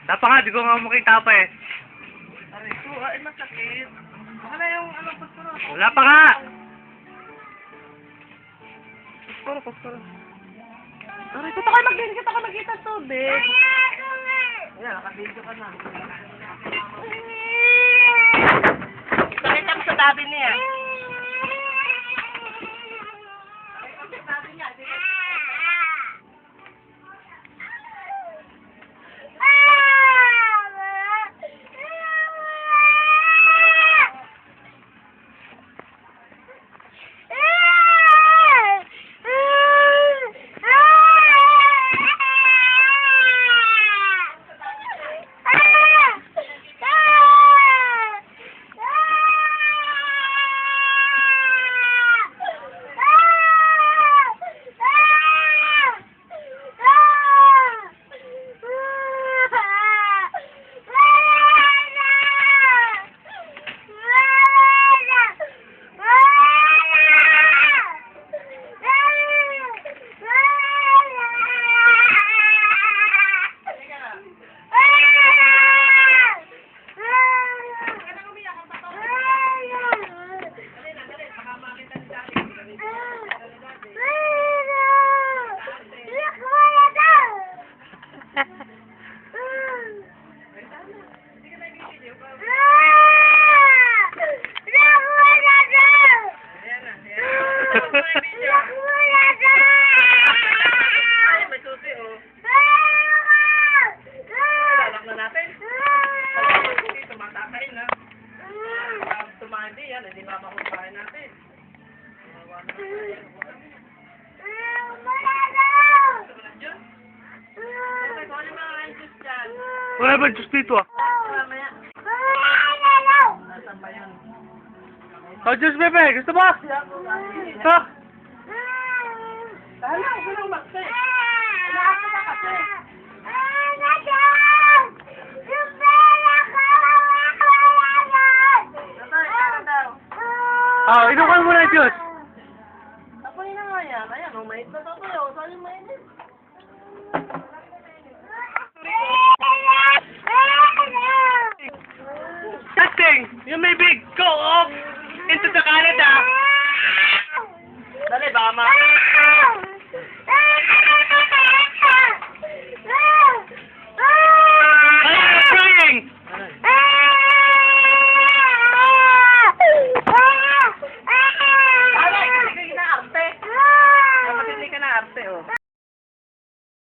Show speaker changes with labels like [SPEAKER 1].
[SPEAKER 1] Tapa nga, di ko nga makita pa eh.
[SPEAKER 2] Aray ko, ay masakit. Baka na yung ano, pasporo.
[SPEAKER 1] Wala pa nga!
[SPEAKER 2] Pasporo. Aray ko, taka mag-video ka, taka nakita tubig. Ayan, nakabidyo ka na. Pakita mo sa tabi niya. May susi, oh. Lalak na natin. Tumatakain na. Tumandi yan, hindi mapakumpahin natin.
[SPEAKER 1] Wala ba Diyos dito ah?
[SPEAKER 2] Mamaya. Nasaan ba yan?
[SPEAKER 1] Oh, Diyos bebe, gusto mo? Ha?
[SPEAKER 2] Dahil ako ko lang magse. Nakakita ka kasi.
[SPEAKER 1] Oh, inukan mo na Diyos.